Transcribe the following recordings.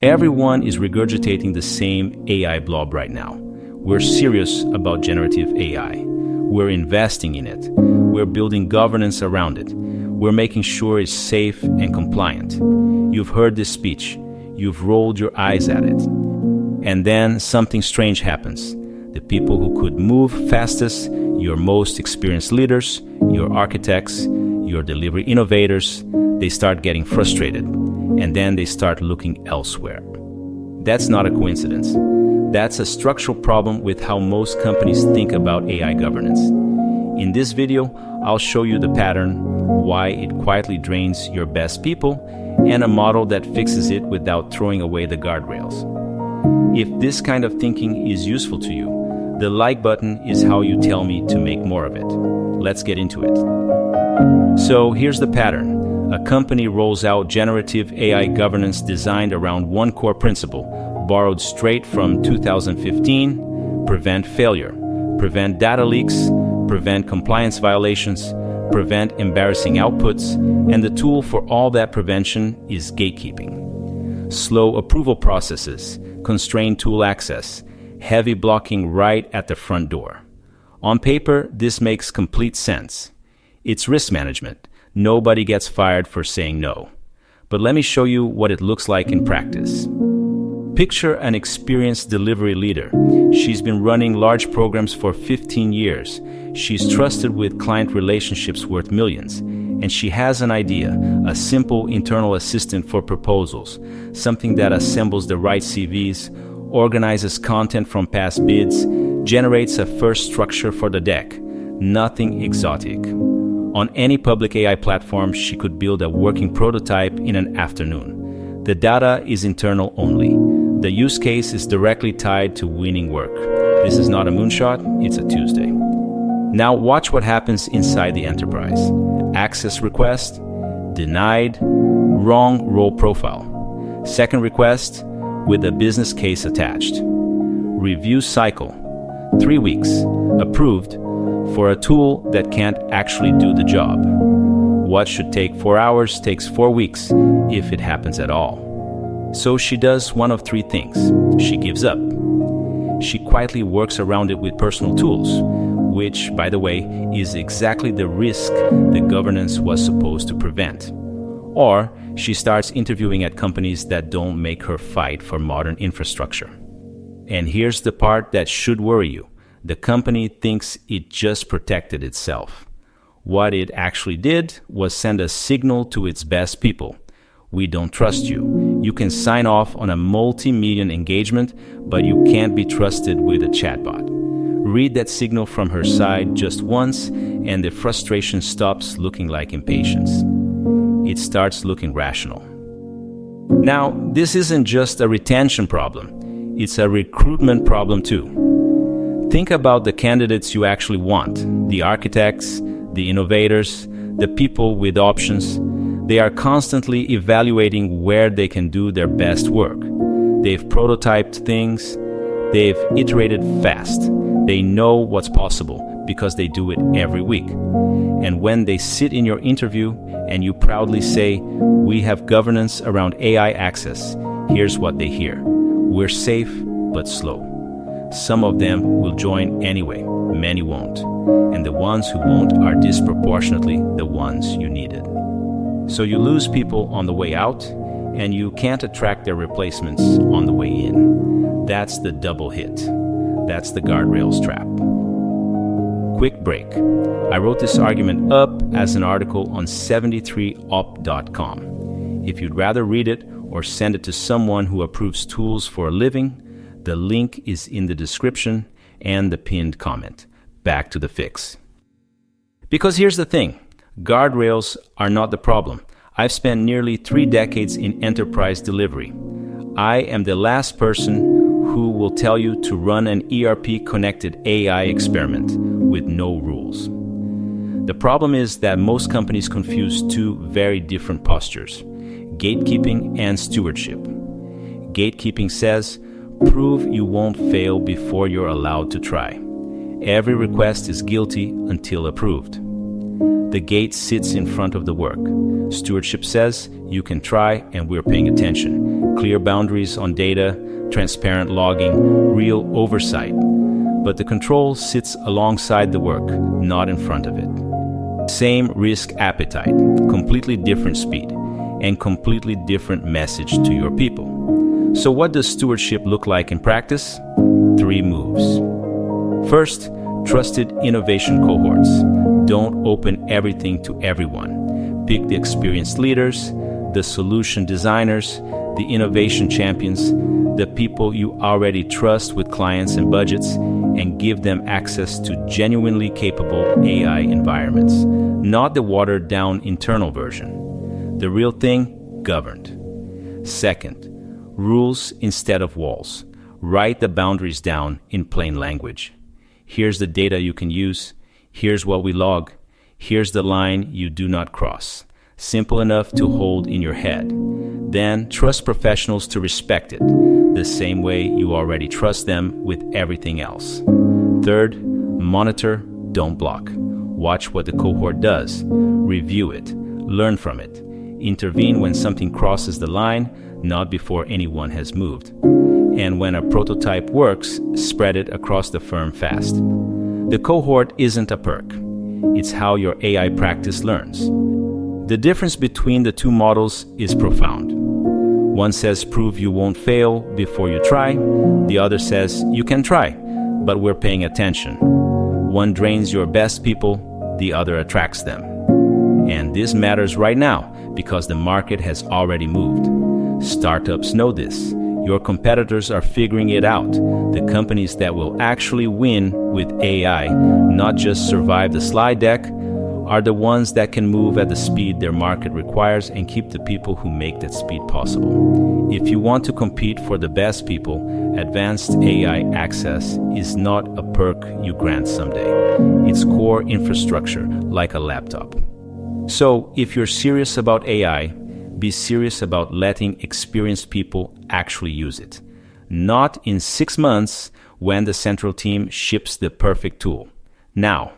Everyone is regurgitating the same AI blob right now. We're serious about generative AI. We're investing in it. We're building governance around it. We're making sure it's safe and compliant. You've heard this speech. You've rolled your eyes at it. And then something strange happens. The people who could move fastest, your most experienced leaders, your architects, your delivery innovators, they start getting frustrated. And then they start looking elsewhere. That's not a coincidence. That's a structural problem with how most companies think about AI governance. In this video, I'll show you the pattern, why it quietly drains your best people, and a model that fixes it without throwing away the guardrails. If this kind of thinking is useful to you, the like button is how you tell me to make more of it. Let's get into it. So here's the pattern. A company rolls out generative AI governance designed around one core principle, borrowed straight from 2015: prevent failure, prevent data leaks, prevent compliance violations, prevent embarrassing outputs, and the tool for all that prevention is gatekeeping. Slow approval processes, constrained tool access, heavy blocking right at the front door. On paper, this makes complete sense. It's risk management. Nobody gets fired for saying no. But let me show you what it looks like in practice. Picture an experienced delivery leader. She's been running large programs for 15 years. She's trusted with client relationships worth millions. And she has an idea, a simple internal assistant for proposals, something that assembles the right CVs, organizes content from past bids, generates a first structure for the deck. Nothing exotic. On any public AI platform, she could build a working prototype in an afternoon. The data is internal only. The use case is directly tied to winning work. This is not a moonshot, it's a Tuesday. Now watch what happens inside the enterprise. Access request, denied, wrong role profile. Second request, with a business case attached. Review cycle, 3 weeks, approved, for a tool that can't actually do the job. What should take 4 hours takes 4 weeks, if it happens at all. So she does one of 3 things. She gives up. She quietly works around it with personal tools, which, by the way, is exactly the risk the governance was supposed to prevent. Or she starts interviewing at companies that don't make her fight for modern infrastructure. And here's the part that should worry you. The company thinks it just protected itself. What it actually did was send a signal to its best people. We don't trust you. You can sign off on a multi-million engagement, but you can't be trusted with a chatbot. Read that signal from her side just once, and the frustration stops looking like impatience. It starts looking rational. Now, this isn't just a retention problem. It's a recruitment problem too. Think about the candidates you actually want, the architects, the innovators, the people with options. They are constantly evaluating where they can do their best work. They've prototyped things. They've iterated fast. They know what's possible because they do it every week. And when they sit in your interview and you proudly say, "We have governance around AI access," here's what they hear. "We're safe, but slow." Some of them will join anyway, many won't. And the ones who won't are disproportionately the ones you needed. So you lose people on the way out, and you can't attract their replacements on the way in. That's the double hit. That's the guardrails trap. Quick break. I wrote this argument up as an article on 73op.com. If you'd rather read it or send it to someone who approves tools for a living, the link is in the description and the pinned comment. Back to the fix. Because here's the thing, guardrails are not the problem. I've spent nearly 3 decades in enterprise delivery. I am the last person who will tell you to run an ERP-connected AI experiment with no rules. The problem is that most companies confuse 2 very different postures, gatekeeping and stewardship. Gatekeeping says, prove you won't fail before you're allowed to try. Every request is guilty until approved. The gate sits in front of the work. Stewardship says, you can try and we're paying attention. clear boundaries on data, transparent logging, real oversight. But the control sits alongside the work, not in front of it. Same risk appetite, completely different speed, and completely different message to your people. So what does stewardship look like in practice? 3 moves. First, trusted innovation cohorts. Don't open everything to everyone. Pick the experienced leaders, the solution designers, the innovation champions, the people you already trust with clients and budgets, and give them access to genuinely capable AI environments, not the watered-down internal version. The real thing, governed. Second, rules instead of walls. Write the boundaries down in plain language. Here's the data you can use. Here's what we log. Here's the line you do not cross. Simple enough to hold in your head. Then trust professionals to respect it, the same way you already trust them with everything else. Third, monitor, don't block. Watch what the cohort does. Review it. Learn from it. Intervene when something crosses the line, not before anyone has moved. And when a prototype works, spread it across the firm fast. The cohort isn't a perk. It's how your AI practice learns. The difference between the 2 models is profound. One says prove you won't fail before you try. The other says you can try, but we're paying attention. One drains your best people, the other attracts them. And this matters right now because the market has already moved. Startups know this. Your competitors are figuring it out. The companies that will actually win with AI, not just survive the slide deck, are the ones that can move at the speed their market requires and keep the people who make that speed possible. If you want to compete for the best people, advanced AI access is not a perk you grant someday. It's core infrastructure, like a laptop. So, if you're serious about AI, be serious about letting experienced people actually use it. Not in 6 months when the central team ships the perfect tool. Now.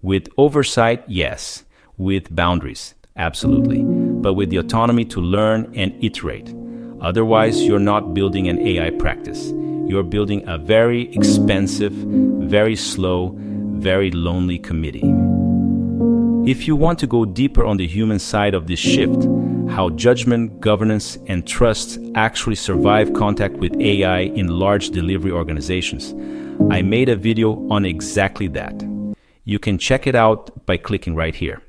With oversight, yes. With boundaries, absolutely. But with the autonomy to learn and iterate. Otherwise, you're not building an AI practice. You're building a very expensive, very slow, very lonely committee. If you want to go deeper on the human side of this shift, how judgment, governance, and trust actually survive contact with AI in large delivery organizations, I made a video on exactly that. You can check it out by clicking right here.